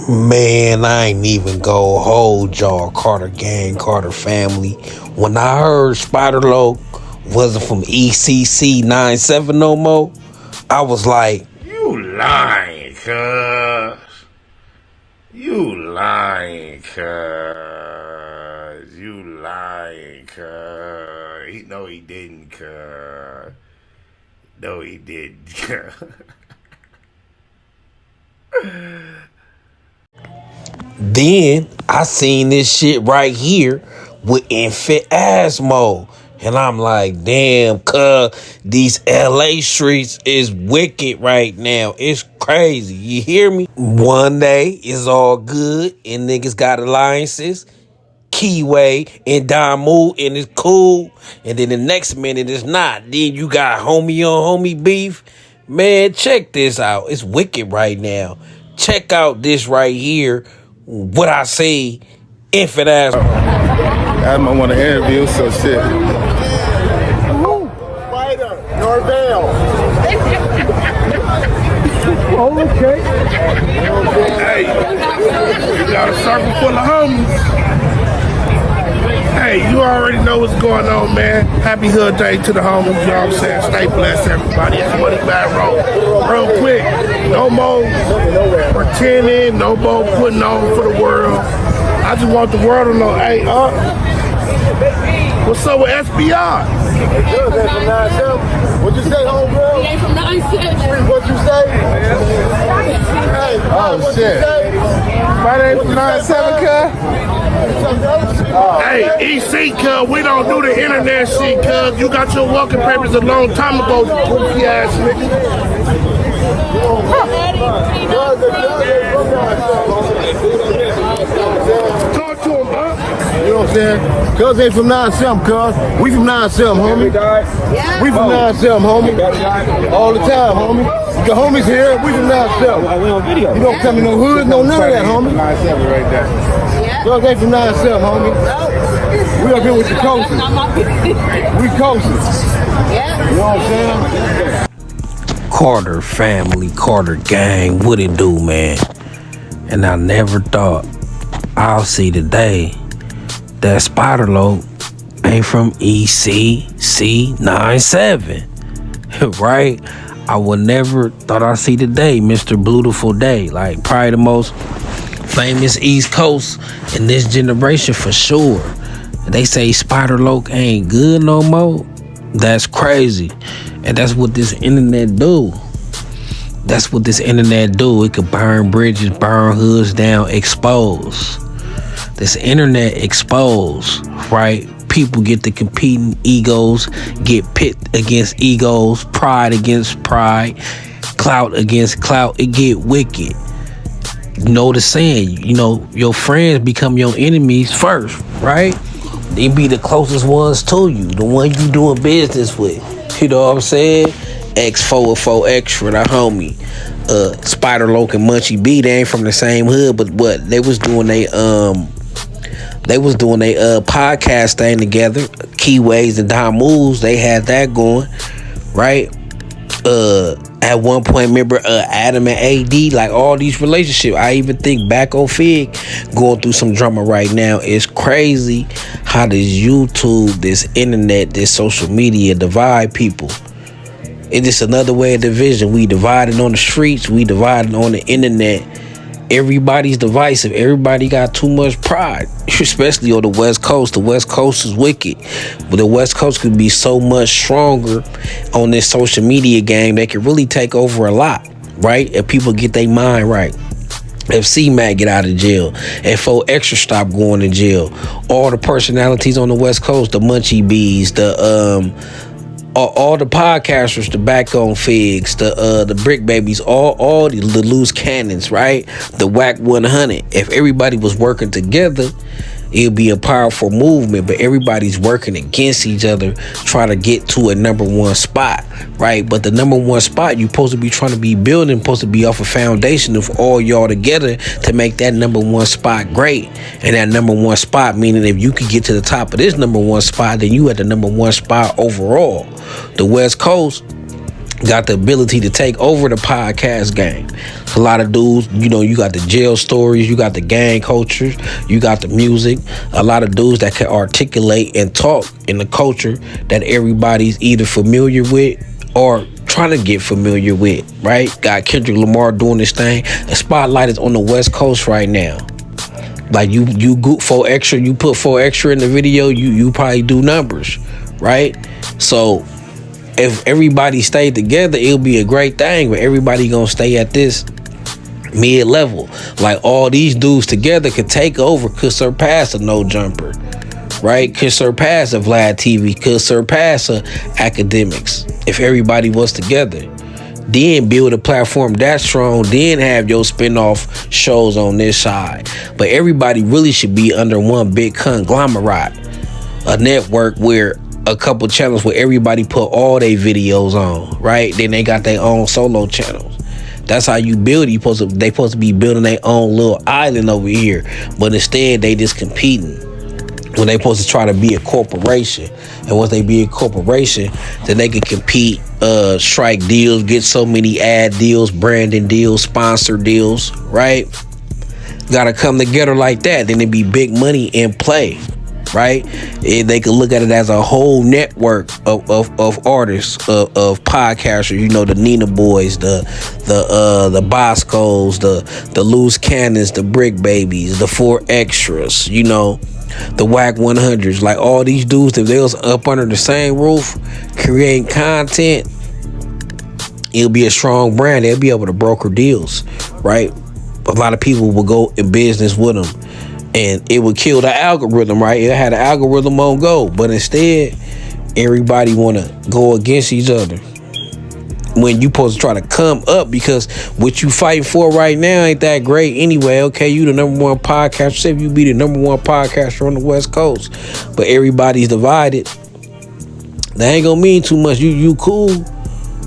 Man, I ain't even go hold y'all, Carter Gang, Carter family. When I heard Spider Loc wasn't from ECC 97 no more, I was like, You lying, cuz. You lying, cuz. You lying, cuz. No, he didn't, cuz. No, he didn't, cuz. then I seen this shit right here with Infant Asmo. And I'm like, damn, cuz these LA streets is wicked right now. It's crazy. You hear me? One day it's all good and niggas got alliances. Keyway and Damu and it's cool. And then the next minute it's not. Then you got homie on homie beef. Man, check this out. It's wicked right now. Check out this right here. What I say, Infant Asmo. I might want to interview, so shit. Spider, Norvell. Okay. Hey, you got a circle full of homies. Hey, you already know what's going on, man. Happy Hood Day to the homies, you know what I'm saying? Stay blessed, everybody. It's Money Bad Road. Real quick, no more pretending, no more putting on for the world. I just want the world to know, hey, what's up with SBR? What'd you say, homegirl? He ain't from 9-6. What'd you say? Hey, Oh, shit. My name from 9-7, cuz? Hey, EC, cuz, we don't do the internet shit, cuz. You got your walking papers a long time ago, you goofy ass nigga. Talk to him, huh? You know what I'm saying? Cuz ain't from 9-7, cuz. We from 9-7, homie. We from 9-7, homie. All the time, homie. The homies here, we from 9-7. We on video. You don't come in no hood, no none of that, homie. 9-7 right there. Cuz ain't from 9-7, homie. We up here with the coasters. We coasters. You know what I'm saying? Carter family, Carter gang, what it do, man? And I never thought I'll see the day that Spider Loc ain't from ECC 97, right? I would never thought I'd see the day, Mr. Beautiful Day, like probably the most famous East Coast in this generation for sure. They say Spider Loc ain't good no more. That's crazy. And that's what this internet do. That's what this internet do. It could burn bridges, burn hoods down, expose. This internet expose, right? People get to competing egos, get pit against egos, pride against pride, clout against clout. It get wicked. You know the saying, you know, your friends become your enemies first, right? They be the closest ones to you, the one you doing business with. You know what I'm saying? X404 Extra, the homie. Spider Loc and Munchie B, they ain't from the same hood, but what? They was doing they podcast thing together. Keyways and Dom Moves, they had that going, right? At one point, remember Adam and AD, like all these relationships. I even think back on Fig going through some drama right now. It's crazy how this YouTube, this internet, this social media divide people. It's just another way of division. We divided on the streets. We divided on the internet. Everybody's divisive. Everybody got too much pride, especially on the West Coast. The West Coast is wicked, but the West Coast could be so much stronger on this social media game. They could really take over a lot, right? If people get their mind right. If C-Mac get out of jail, if 4 Extra stop going to jail, all the personalities on the West Coast, the Munchie Bees, all the podcasters, the back on Figs, the Brick Babies, all the loose cannons, right? The Whack 100. If everybody was working together, it'd be a powerful movement, but everybody's working against each other, trying to get to a number one spot, right? But the number one spot you're supposed to be trying to be building, supposed to be off a foundation of all y'all together to make that number one spot great. And that number one spot, meaning if you could get to the top of this number one spot, then you at the number one spot overall. The West Coast, got the ability to take over the podcast game. A lot of dudes, you know, you got the jail stories, you got the gang culture, you got the music. A lot of dudes that can articulate and talk in the culture that everybody's either familiar with or trying to get familiar with, right? Got Kendrick Lamar doing this thing. The spotlight is on the West Coast right now. Like you go for extra, you put 4 extra in the video, you probably do numbers, right? So if everybody stayed together, it'll be a great thing, but everybody gonna stay at this mid-level. Like all these dudes together could take over, could surpass a No Jumper, right? Could surpass a Vlad TV, could surpass a Academics if everybody was together. Then build a platform that's strong, then have your spin-off shows on this side. But everybody really should be under one big conglomerate, a network where a couple channels where everybody put all their videos on, right? Then they got their own solo channels. That's how you build it. They supposed to be building their own little island over here, but instead they just competing when they supposed to try to be a corporation. And once they be a corporation, then they can compete, strike deals, get so many ad deals, branding deals, sponsor deals, right? Gotta come together like that. Then it be big money in play, right? They could look at it as a whole network of artists, of podcasters. You know, the Nina Boys, the Boscos, the Loose Cannons, the Brick Babies, the 4 Extras. You know, the Whack 100s. Like all these dudes, if they was up under the same roof creating content, it'll be a strong brand. They'll be able to broker deals, right? A lot of people will go in business with them. And it would kill the algorithm, right? It had an algorithm on go. But instead, everybody want to go against each other. When you supposed to try to come up, because what you fighting for right now ain't that great anyway. Okay, you the number 1 podcaster. Say if you be the number 1 podcaster on the West Coast, but everybody's divided, that ain't gonna mean too much. You cool,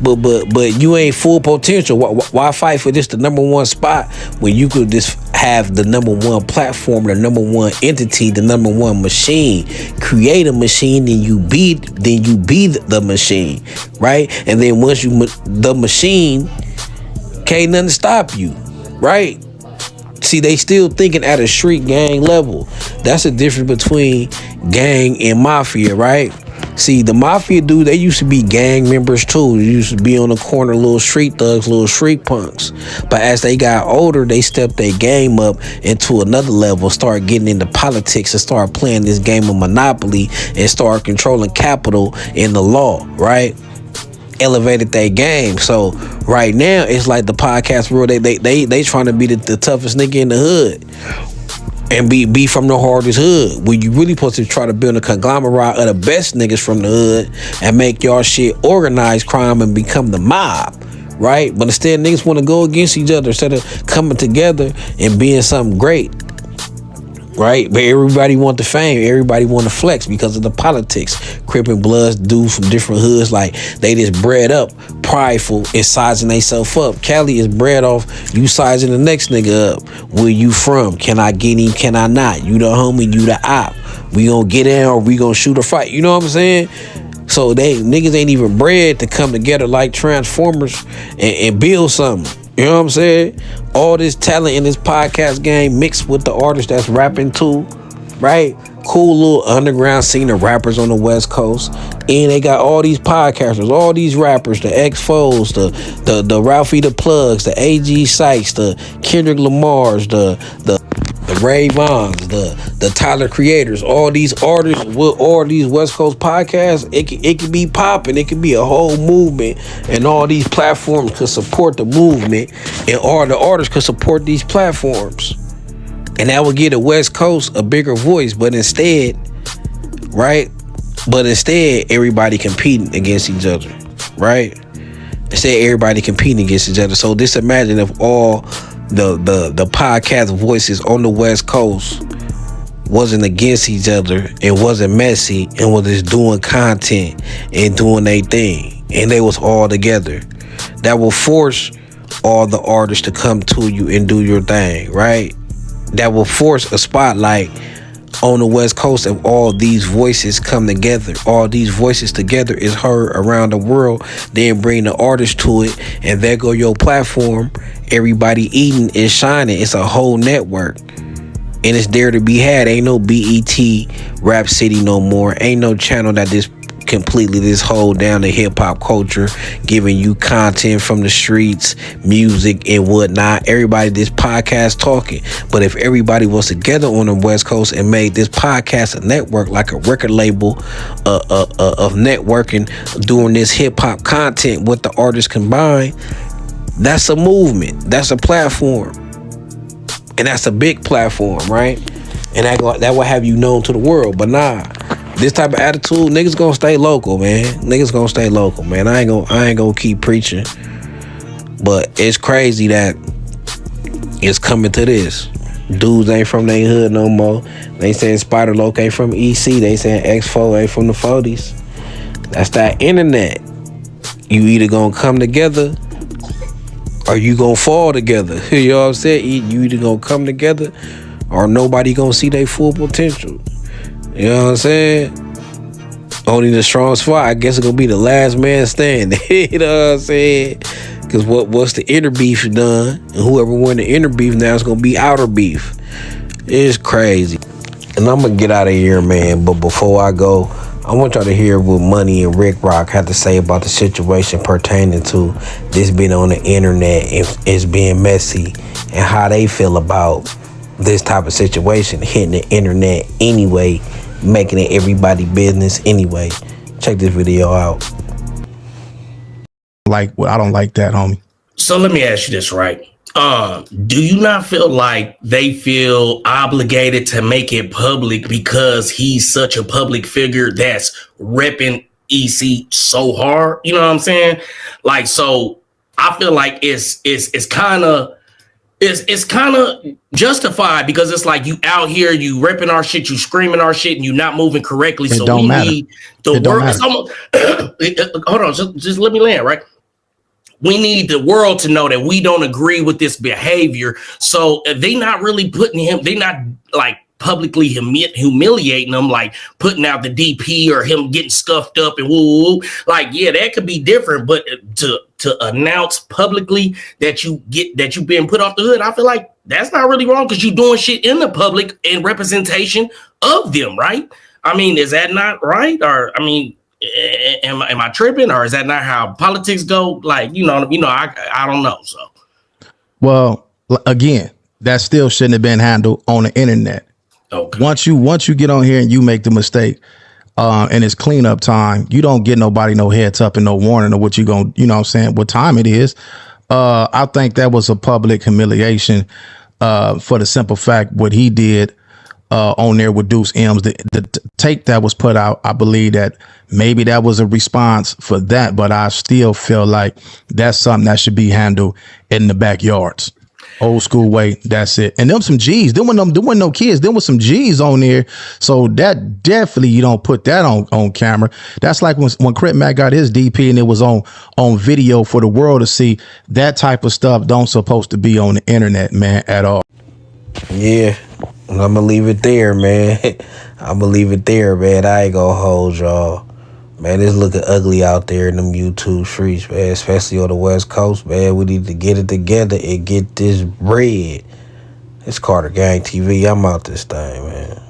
but you ain't full potential. Why fight for this the number 1 spot when you could just have the number 1 platform, the number 1 entity, the number 1 machine? Create a machine, then you be the machine, right? And then once the machine, can't nothing stop you, right? See, they still thinking at a street gang level. That's the difference between gang and mafia, right? See, the mafia dude, they used to be gang members too. They used to be on the corner, little street thugs, little street punks. But as they got older, they stepped their game up into another level, start getting into politics and start playing this game of Monopoly and start controlling capital and the law, right? Elevated their game. So right now, it's like the podcast world, they trying to be the toughest nigga in the hood. And be from the hardest hood, where you really supposed to try to build a conglomerate of the best niggas from the hood and make y'all shit organized crime and become the mob, right? But instead, niggas want to go against each other instead of coming together and being something great, right? But everybody want the fame, everybody want to flex because of the politics. Crip and Bloods, dudes from different hoods, like they just bred up prideful and sizing themselves up. Cali is bred off you sizing the next nigga up. Where you from? Can I get him? Can I not? You the homie, you the op. We gonna get in or we gonna shoot or fight. You know what I'm saying? So niggas ain't even bred to come together like Transformers and build something. You know what I'm saying? All this talent in this podcast game mixed with the artists that's rapping too, right? Cool little underground scene of rappers on the West Coast. And they got all these podcasters, all these rappers, the X-Foes, the Ralphie the Plugs, the A.G. Sykes, the Kendrick Lamars, the Ray Vons, the Tyler Creators, all these artists with all these West Coast podcasts. It could be popping. It could be a whole movement, and all these platforms could support the movement, and all the artists could support these platforms, and that would give the West Coast a bigger voice. But instead, right? But instead, everybody competing against each other, right? Instead, everybody competing against each other. So just imagine if all the podcast voices on the West Coast wasn't against each other and wasn't messy and was just doing content and doing their thing, and they was all together. That will force all the artists to come to you and do your thing, right? That will force a spotlight on the West Coast, if all these voices come together, all these voices together is heard around the world, then bring the artist to it, and there go your platform. Everybody eating is shining. It's a whole network, and it's there to be had. Ain't no BET Rap City no more. Ain't no channel that this hold down the hip-hop culture, giving you content from the streets, music and whatnot. Everybody this podcast talking, but if everybody was together on the West Coast and made this podcast a network, like a record label of networking, doing this hip-hop content with the artists combined, that's a movement, that's a platform, and that's a big platform, right? And that will have you known to the world. But nah, this type of attitude, niggas gonna stay local, man. Niggas gonna stay local, man. I ain't gonna keep preaching. But it's crazy that it's coming to this. Dudes ain't from their hood no more. They saying Spider Loc ain't from EC. They saying X4 ain't from the 40s. That's that internet. You either gonna come together or you gonna fall together. You know what I'm saying? You either gonna come together or nobody gonna see their full potential. You know what I'm saying? Only the strongest fight. I guess it's gonna be the last man standing. You know what I'm saying? Because what's the inner beef done, and whoever won the inner beef now is gonna be outer beef. It's crazy. And I'm gonna get out of here, man. But before I go, I want y'all to hear what Money and Rick Rock had to say about the situation pertaining to this being on the internet and it's being messy, and how they feel about this type of situation hitting the internet anyway, making it everybody business anyway. Check this video out. I don't like that, homie. So let me ask you this, right? Do you not feel like they feel obligated to make it public because he's such a public figure that's repping EC so hard? You know what I'm saying? Like, so I feel like it's kind of justified, because it's like you out here, you repping our shit, you screaming our shit, and you not moving correctly. It so don't we matter. need the world. It's almost, hold on, just let me land, right? We need the world to know that we don't agree with this behavior. So they not really putting him, they not like publicly humiliating him, like putting out the DP or him getting scuffed up and woo. Like, yeah, that could be different, but to announce publicly that you've been put off the hood, I feel like that's not really wrong, because you're doing shit in the public in representation of them, right? I mean, is that not right? Or I mean, am I tripping, or is that not how politics go? Like, I don't know. So, well, again, that still shouldn't have been handled on the internet. Okay. Once you get on here and you make the mistake, and it's cleanup time, you don't get nobody no heads up and no warning of what you gonna, you know what I'm saying, what time it is. I think that was a public humiliation, for the simple fact what he did on there with Deuce M's, the tape that was put out. I believe that maybe that was a response for that, but I still feel like that's something that should be handled in the backyards. Old school way, that's it. And them some G's. There wasn't no kids. There was some G's on there. So that definitely, you don't put that on camera. That's like when Crit Mac got his DP and it was on video for the world to see. That type of stuff don't supposed to be on the internet, man, at all. Yeah, I'm gonna leave it there, man. I'm gonna leave it there, man. I ain't gonna hold y'all. Man, it's looking ugly out there in them YouTube streets, man, especially on the West Coast, man. We need to get it together and get this bread. It's Carter Gang TV. I'm out this thing, man.